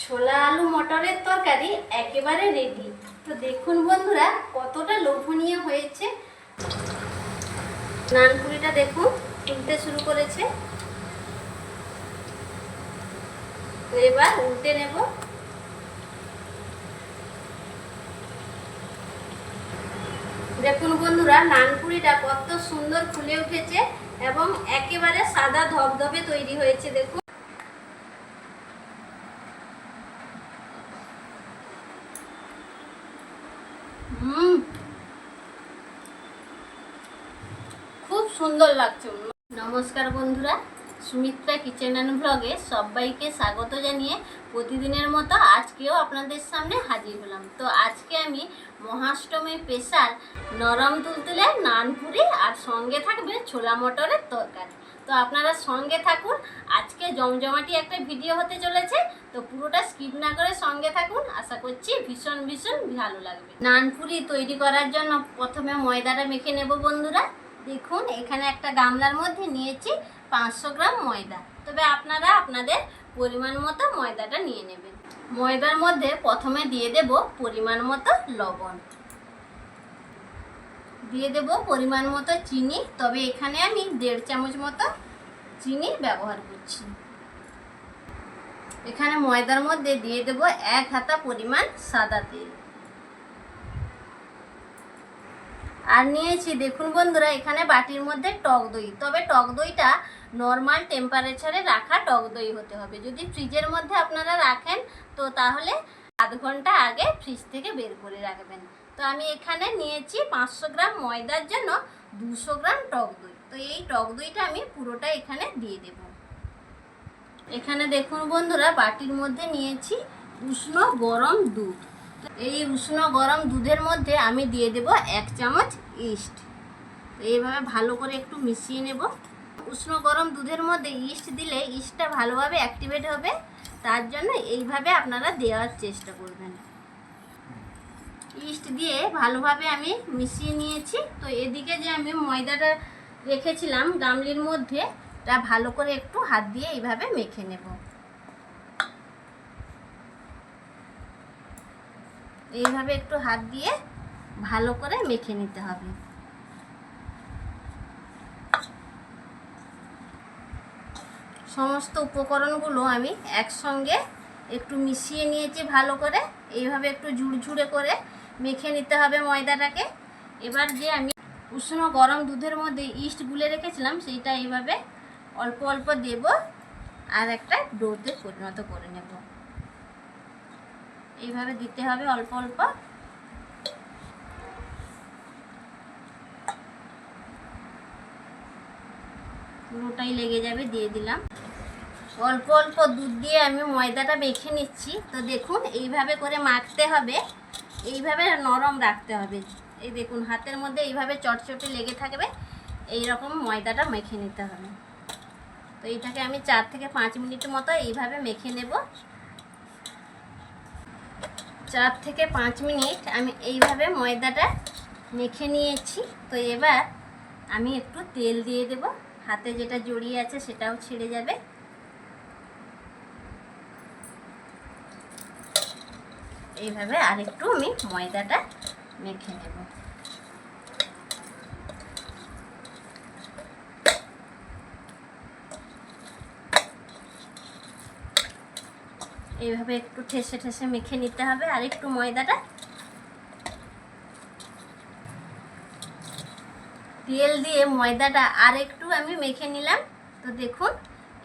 ছোলা আলু মটরের তরকারি একেবারে রেডি। তো দেখুন বন্ধুরা কতটা লোভনীয় হয়েছে। নানপুরিটা দেখুন ফুলতে শুরু করেছে। তো এবার উল্টে নেব। দেখুন বন্ধুরা নানপুরিটা কত সুন্দর ফুলে উঠেছে এবং একেবারে সাদা ধবধবে তৈরি হয়েছে। দেখুন খুব সুন্দর লাগছে। নমস্কার বন্ধুরা, সুমিত্রা কিচেন অ্যান্ড ব্লগে সবাইকে স্বাগত জানিয়ে প্রতিদিনের মতো আজকেও আপনাদের সামনে হাজির হলাম। তো আজকে আমি মহাষ্টমী স্পেশাল নরম তুলতুলে নানপুরি আর সঙ্গে থাকবে ছোলা মটরের তরকারি। তো আপনারা সঙ্গে থাকুন, আজকে জমজমাটি একটা ভিডিও হতে চলেছে। তো পুরোটা স্কিপ না করে সঙ্গে থাকুন, আশা করছি ভীষণ ভীষণ ভালো লাগবে। নানপুরি তৈরি করার জন্য প্রথমে ময়দাটা মেখে নেব বন্ধুরা। দেখুন এখানে একটা গামলার মধ্যে নিয়েছি 500 গ্রাম ময়দা। তবে আপনারা আপনাদের পরিমাণ মতো ময়দাটা নিয়ে নেবেন। ময়দার মধ্যে প্রথমে দিয়ে দেব পরিমাণ মতো লবণ, দিয়ে দেব পরিমাণ মতো চিনি। তবে এখানে আমি 1.5 চামচ মতো চিনি ব্যবহার করছি। এখানে ময়দার মধ্যে দিয়ে দেব 1 হাতা পরিমাণ সাদা তেল। আর নিয়েছি দেখুন বন্ধুরা এখানে বাটির মধ্যে টক দই। তবে টক দইটা নর্মাল টেম্পারেচারে রাখা টক দই হতে হবে। যদি ফ্রিজের মধ্যে আপনারা রাখেন তো তাহলে আধ ঘন্টা আগে ফ্রিজ থেকে বের করে রাখবেন। তো আমি এখানে নিয়েছি 500 গ্রাম ময়দার জন্য 200 গ্রাম টক দই। তো এই টক দইটা আমি পুরোটা এখানে দিয়ে দেব। এখানে দেখুন বন্ধুরা বাটির মধ্যে নিয়েছি উষ্ণ গরম দুধ। এই উষ্ণ গরম দুধের মধ্যে আমি দিয়ে দেব 1 চামচ ইস্ট। এইভাবে ভালো করে একটু মিশিয়ে নেব। উষ্ণ গরম দুধের মধ্যে ইস্ট দিলে ইস্টটা ভালোভাবে অ্যাক্টিভেট হবে, তার জন্য এইভাবে আপনারা দেওয়ার চেষ্টা করবেন। ইস্ট দিয়ে ভালোভাবে আমি মিশিয়ে নিয়েছি। তো এদিকে যে আমি ময়দাটা রেখেছিলাম গামলির মধ্যে, তা ভালো করে একটু হাত দিয়ে এইভাবে মেখে নেব। এইভাবে একটু হাত দিয়ে ভালো করে মেখে নিতে হবে। সমস্ত উপকরণগুলো আমি একসঙ্গে একটু মিশিয়ে নিয়েছি ভালো করে। এইভাবে একটু ঝুরঝুরে করে মেখে নিতে হবে ময়দাটাকে। এবার যে আমি উষ্ণ গরম দুধের মধ্যে ইস্ট গুলে রেখেছিলাম সেইটা এইভাবে অল্প অল্প দেব আর একটা ডোতে পরিণত করে নেব। এইভাবে দিতে হবে অল্প অল্প। পুরোটাই লেগে যাবে, দিয়ে দিলাম। অল্প অল্প দুধ দিয়ে আমি ময়দাটা মেখে নিচ্ছি। তো দেখুন এইভাবে করে মাখতে হবে, এইভাবে নরম রাখতে হবে। এই দেখুন হাতের মধ্যে এইভাবে চটচটে লেগে থাকবে, এই রকম ময়দাটা মেখে নিতে হবে। তো এইটাকে আমি 4 থেকে 5 মিনিট মতো এইভাবে মেখে নেব। 4 থেকে 5 মিনিট আমি এইভাবে ময়দাটা মেখে নিয়েছি। তো এবার আমি একটু তেল দিয়ে দেব, হাতে যেটা জড়িয়ে আছে সেটাও ছেড়ে যাবে। এইভাবে আরেকটু আমি ময়দাটা মেখে নেব। এইভাবে একটু ঠেসে ঠেসে মেখে নিতে হবে আর একটু ময়দাটা। তেল দিয়ে ময়দাটা আর একটু আমি মেখে নিলাম। তো দেখুন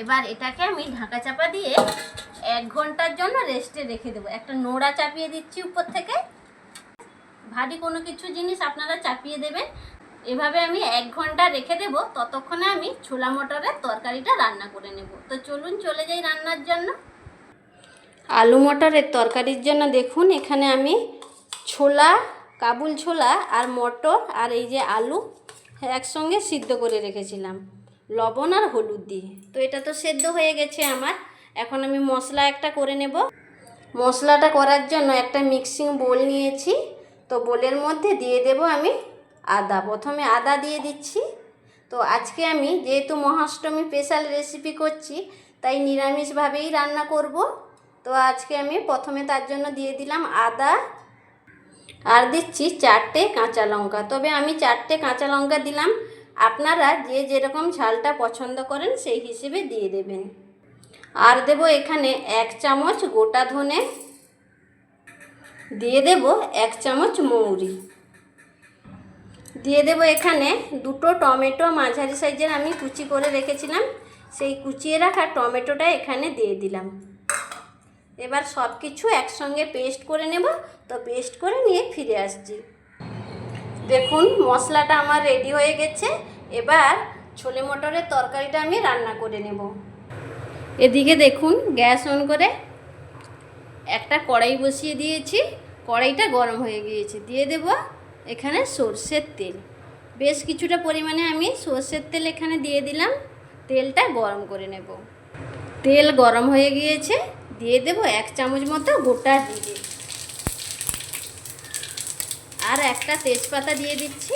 এবার এটাকে আমি ঢাকা চাপা দিয়ে 1 ঘন্টার জন্য রেস্টে রেখে দেবো। একটা নোড়া চাপিয়ে দিচ্ছি উপর থেকে। ভারী কোনো কিছু জিনিস আপনারা চাপিয়ে দেবেন। এভাবে আমি 1 ঘন্টা রেখে দেব। ততক্ষণে আমি ছোলা মটরের তরকারিটা রান্না করে নেব। তো চলুন চলে যাই রান্নার জন্য। আলু মটরের তরকারির জন্য দেখুন এখানে আমি ছোলা, কাবুল ছোলা আর মটর আর এই যে আলু একসঙ্গে সিদ্ধ করে রেখেছিলাম লবণ আর হলুদ দিয়ে। তো এটা তো সেদ্ধ হয়ে গেছে আমার। এখন আমি মশলা একটা করে নেব। মশলাটা করার জন্য একটা মিক্সিং বোল নিয়েছি। তো বোলের মধ্যে দিয়ে দেব আমি আদা। প্রথমে আদা দিয়ে দিচ্ছি। তো আজকে আমি যেহেতু মহাষ্টমী স্পেশাল রেসিপি করছি তাই নিরামিষভাবেই রান্না করব। তো আজকে আমি প্রথমে তার জন্য দিয়ে দিলাম আদা, আর দিচ্ছি 4টে কাঁচা লঙ্কা। তবে আমি 4টে কাঁচা লঙ্কা দিলাম, আপনারা যে যেরকম ঝালটা পছন্দ করেন সেই হিসেবে দিয়ে দেবেন। আর দেব এখানে 1 চামচ গোটা ধনে, দিয়ে দেব 1 চামচ মৌরি, দিয়ে দেব এখানে 2টো টমেটো মাঝারি সাইজের আমি কুচি করে রেখেছিলাম, সেই কুচিয়ে রাখা টমেটোটা এখানে দিয়ে দিলাম। এবার সব কিছু একসঙ্গে পেস্ট করে নেব। তো পেস্ট করে নিয়ে ফিরে আসছি। দেখুন মশলাটা আমার রেডি হয়ে গেছে। এবার ছোলে মটরের তরকারিটা আমি রান্না করে নেব। এদিকে দেখুন গ্যাস অন করে একটা কড়াই বসিয়ে দিয়েছি, কড়াইটা গরম হয়ে গিয়েছে। দিয়ে দেব এখানে সর্ষের তেল, বেশ কিছুটা পরিমাণে আমি সর্ষের তেল এখানে দিয়ে দিলাম। তেলটা গরম করে নেব। তেল গরম হয়ে গিয়েছে, দিয়ে দেব 1 চামচ মতো গোটা জিরে, আর একটা তেজপাতা দিয়ে দিচ্ছি।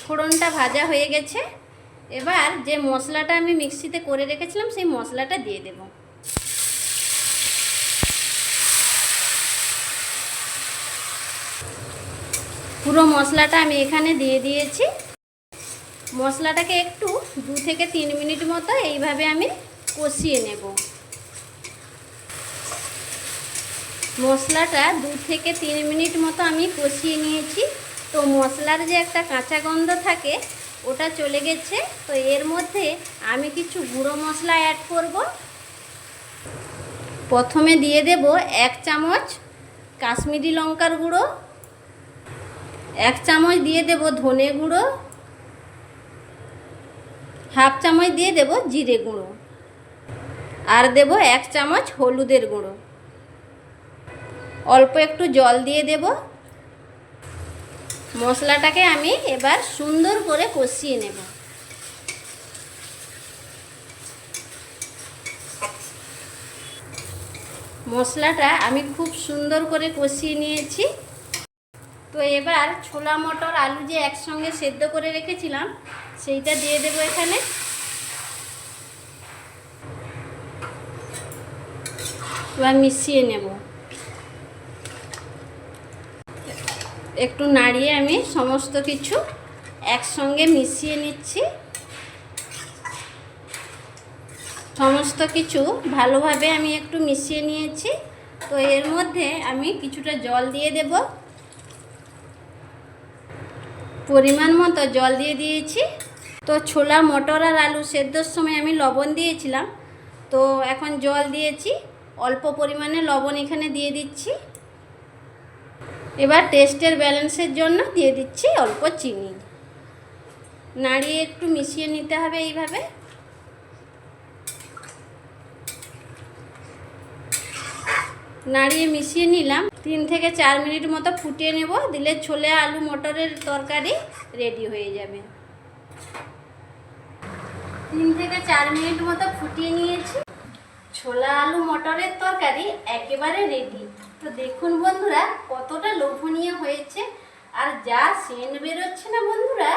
ফোড়নটা ভাজা হয়ে গেছে। এবার যে মশলাটা আমি মিক্সিতে করে রেখেছিলাম সেই মশলাটা দিয়ে দেব। পুরো মশলাটা আমি এখানে দিয়ে দিয়েছি। মশলাটাকে একটু 2 থেকে 3 মিনিট মতো এইভাবে আমি কষিয়ে নেব। মশলাটা 2 থেকে 3 মিনিট মতো আমি কষিয়ে নিয়েছি। তো মশলার যে একটা কাঁচা গন্ধ থাকে ওটা চলে গেছে। তো এর মধ্যে আমি কিছু গুঁড়ো মশলা অ্যাড করব। প্রথমে দিয়ে দেব 1 চামচ কাশ্মীরি লঙ্কার গুঁড়ো, 1 চামচ দিয়ে দেব ধনে গুঁড়ো, হাফ চামচ দিয়ে দেব জিরে গুঁড়ো, আর দেব 1 চামচ হলুদের গুঁড়ো। অল্প একটু জল দিয়ে দেব। মশলাটাকে আমি এবার সুন্দর করে কষিয়ে নেব। মশলাটা আমি খুব সুন্দর করে কষিয়ে নিয়েছি। তো এবার ছোলা মটর আলু যে একসঙ্গে সেদ্ধ করে রেখেছিলাম সেইটা দিয়ে দেব এখানে। এবার মিশিয়ে নেব। একটু নাড়িয়ে আমি সমস্ত কিছু একসঙ্গে মিশিয়ে নিচ্ছি। সমস্ত কিছু ভালোভাবে আমি একটু মিশিয়ে নিয়েছি। তো এর মধ্যে আমি কিছুটা জল দিয়ে দেব। পরিমাণ মতো জল দিয়ে দিয়েছি। তো ছোলা মটর আর আলু সেদ্ধর সময় আমি লবণ দিয়েছিলাম, তো এখন জল দিয়েছি, অল্প পরিমাণে লবণ এখানে দিয়ে দিচ্ছি। এবার টেস্টের ব্যালেন্সের জন্য দিয়ে দিচ্ছি অল্প চিনি। নাড়িয়ে একটু মিশিয়ে নিতে হবে এইভাবে। নাড়িয়ে মিশিয়ে নিলাম। 3 থেকে 4 মিনিট মতো ফুটিয়ে নেব, দিলে ছোলে আলু মটরের তরকারি রেডি হয়ে যাবে। 3 থেকে 4 মিনিট মতো ফুটিয়ে নিয়েছি। ছোলা আলু মটরের তরকারি একেবারে রেডি। তো দেখুন বন্ধুরা কতটা লোভনীয় হয়েছে, আর যা সেন্ট বেরোচ্ছে না বন্ধুরা,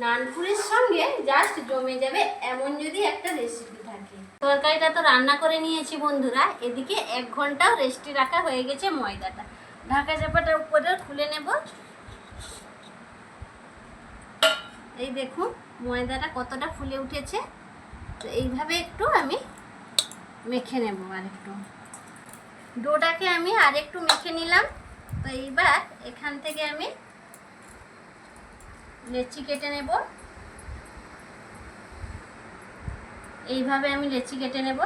নানপুরির সঙ্গে জাস্ট জমে যাবে এমন যদি একটা রেসিপি থাকে। তরকারিটা তো রান্না করে নিয়েছি বন্ধুরা। এদিকে 1 ঘন্টাও রেস্টে রাখা হয়ে গেছে ময়দাটা। ঢাকা চাপাটা উপরে খুলে নেব। এই দেখুন ময়দাটা কতটা ফুলে উঠেছে। তো এইভাবে একটু আমি মেখে নেব। আর একটু ডোটাকে আমি আর একটু মেখে নিলাম। তো এইবার এখান থেকে আমি লেচি কেটে নেব। এইভাবে আমি লেচি কেটে নেব।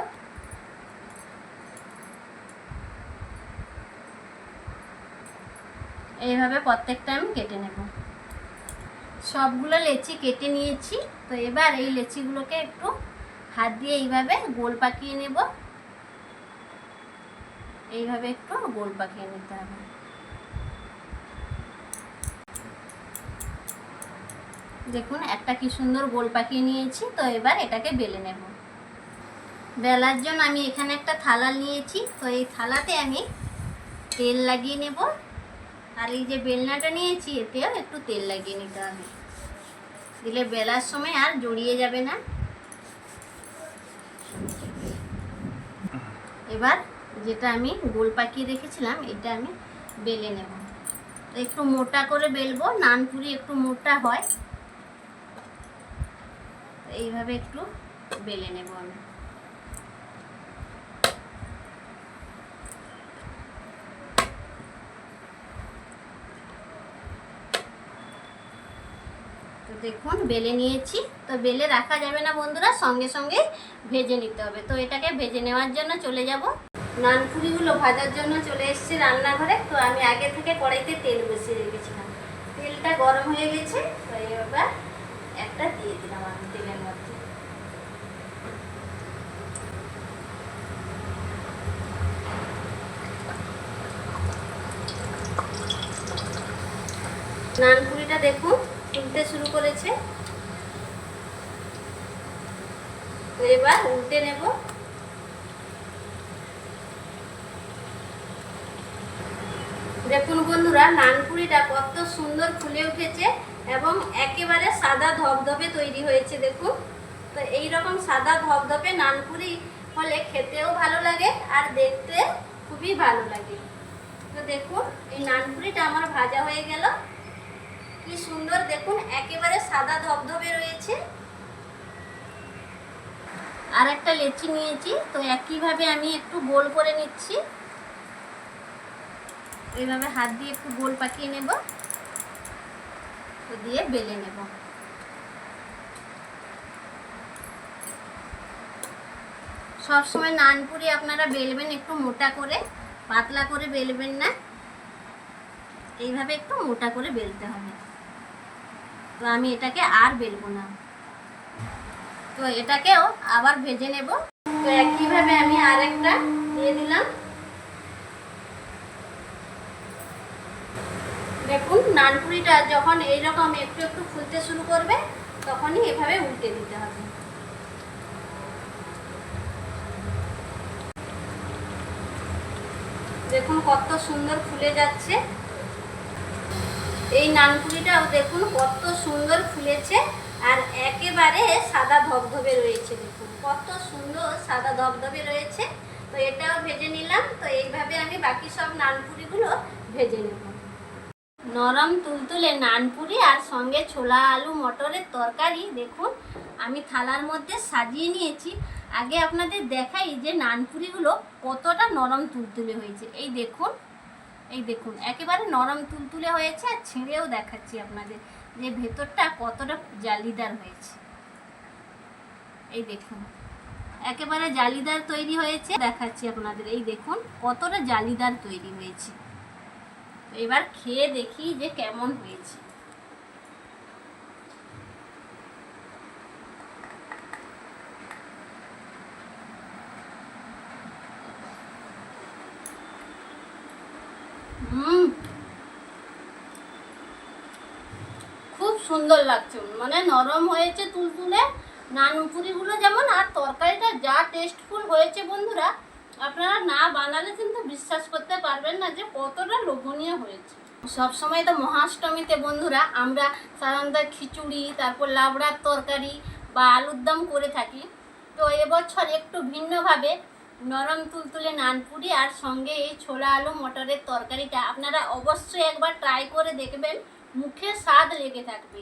এইভাবে প্রত্যেকটা আমি কেটে নেব। সবগুলো লেচি কেটে নিয়েছি। তো এবার এই লেচিগুলোকে একটু হাত দিয়ে এইভাবে গোল পাকিয়ে নেব। এইভাবে একটু গোল পাকিয়ে নিতে হবে। দেখুন একটা কি সুন্দর গোল পাকিয়ে নিয়েছি। তো এবার এটাকে বেলে নেব। বেলার জন্য আমি এখানে একটা থালা নিয়েছি। তো এই থালাতে আমি তেল লাগিয়ে নেব। আর এই যে বেলনাটা নিয়েছি এতেও একটু তেল লাগিয়ে নিতে হবে। দিলে বেলার সময় আর জড়িয়ে যাবে না। এবার যেটা আমি গোল পাকিয়ে রেখেছিলাম এটা আমি বেলে নেব। একটু মোটা করে বেলবো, নানপুরি একটু মোটা হয়, এইভাবে একটু বেলে নেব আমি। তো দেখুন বেলে নিয়েছি। তো বেলে রাখা যাবে না বন্ধুরা, সঙ্গে সঙ্গে ভেজে নিতে হবে। তো এটাকে ভেজে নেওয়ার জন্য চলে যাব। নানপুরিগুলো ভাজার জন্য চলে এসেছি রান্নাঘরে। তো আমি আগে থেকে কড়াইতে তেল বসিয়ে রেখেছিলাম, তেলটা গরম হয়ে গেছে। তো এবার একটা দিয়ে দিলাম আমি তেলের মধ্যে। নানপুরিটা দেখুন ফুলতে শুরু করেছে। তো এবার উল্টে নেব। দেখুন বন্ধুরা নানপুরিটা কত সুন্দর ফুলে উঠেছে এবং একেবারে সাদা ধবধবে তৈরি হয়েছে দেখুন। তো এইরকম সাদা ধবধবে নানপুরি হলে খেতেও ভালো লাগে আর দেখতে খুবই ভালো লাগে। তো দেখুন এই নানপুরিটা আমার ভাজা হয়ে গেল। কি সুন্দর দেখুন, একেবারে সাদা ধবধবে রয়েছে। আর একটা লেচি নিয়েছি, তো একইভাবে আমি একটু গোল করে নিচ্ছি। এইভাবে হাত দিয়ে একটু গোল পাকিয়ে নেব, তো দিয়ে বেলে নেব। সবসময় নানপুরি আপনারা বেলবেন একটু মোটা করে, পাতলা করে বেলবেন না, এইভাবে একটু মোটা করে বেলতে হবে। তো আমি এটাকে আর বেলবো না। তো এটাকেও আবার ভেজে নেব। তো একইভাবে আমি আরেকটা দিয়ে দিলাম। দেখুন নানপুরিটা যখন এইরকম একটু একটু ফুলতে শুরু করবে তখনই এভাবে উল্টে দিতে হবে। দেখুন কত সুন্দর ফুলে যাচ্ছে। এই নানপুরিটাও দেখুন কত সুন্দর ফুলেছে আর একেবারে সাদা ধবধবে রয়েছে। দেখুন কত সুন্দর সাদা ধবধবে রয়েছে। তো এটাও ভেজে নিলাম। তো এইভাবে আমি বাকি সব নানপুরিগুলো ভেজে নেব। নরম তুলতুলে নানপুরি আর সঙ্গে ছোলা আলু মটরের তরকারি দেখুন আমি থালার মধ্যে সাজিয়ে নিয়েছি। আগে আপনাদের দেখাই যে নানপুরিগুলো কতটা নরম তুলতুলে হয়েছে। এই দেখুন একেবারে নরম তুলতুলে হয়েছে। আর ছিঁড়েও দেখাচ্ছি আপনাদের যে ভেতরটা কতটা জালিদার হয়েছে। এই দেখুন একেবারে জালিদার তৈরি হয়েছে, দেখাচ্ছি আপনাদের। এই দেখুন কতটা জালিদার তৈরি হয়েছে। এবার খেয়ে দেখি যে কেমন হয়েছে। খুব সুন্দর লাগছে, মানে নরম হয়েছে তুলতুলে নানপুরিগুলো যেমন, আর তরকারিটা যা টেস্টফুল হয়েছে বন্ধুরা, আপনারা না বানালে কিন্তু বিশ্বাস করতে পারবেন না যে কতটা লোভনীয় হয়েছে। সবসময় তো মহাষ্টমীতে বন্ধুরা আমরা সাধারণত খিচুড়ি, তারপর লাবড়ার তরকারি বা আলুর দম করে থাকি। তো এবছর একটু ভিন্নভাবে নরম তুলতুলে নানপুরি আর সঙ্গে এই ছোলা আলু মটরের তরকারিটা আপনারা অবশ্যই একবার ট্রাই করে দেখবেন, মুখে স্বাদ লেগে থাকবে।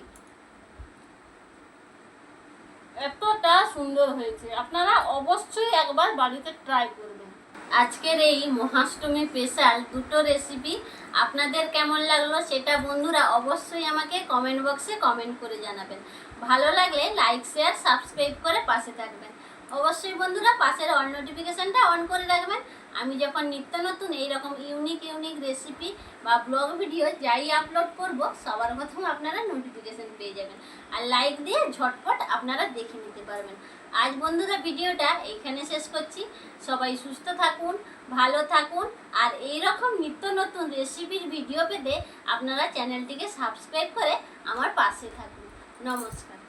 এতটা সুন্দর হয়েছে, আপনারা অবশ্যই একবার বাড়িতে ট্রাই করবেন। আজকের এই মহাষ্টমী স্পেশাল দুটো রেসিপি আপনাদের কেমন লাগলো সেটা বন্ধুরা অবশ্যই আমাকে কমেন্ট বক্সে কমেন্ট করে জানাবেন। ভালো লাগলে লাইক শেয়ার সাবস্ক্রাইব করে পাশে থাকবেন। অবশ্যই বন্ধুরা পাশের অল নোটিফিকেশানটা অন করে রাখবেন। আমি যখন নিত্য নতুন এইরকম ইউনিক রেসিপি বা ব্লগ ভিডিও যাই আপলোড করব সবার প্রথম আপনারা নোটিফিকেশান পেয়ে যাবেন। আর লাইক দিয়ে ঝটপট আপনারা দেখে নিতে পারবেন। আজ বন্ধুরা ভিডিওটা এইখানে শেষ করছি। সবাই সুস্থ থাকুন, ভালো থাকুন আর এইরকম নিত্য নতুন রেসিপির ভিডিও পেতে আপনারা চ্যানেলটিকে সাবস্ক্রাইব করে আমার পাশে থাকুন। নমস্কার।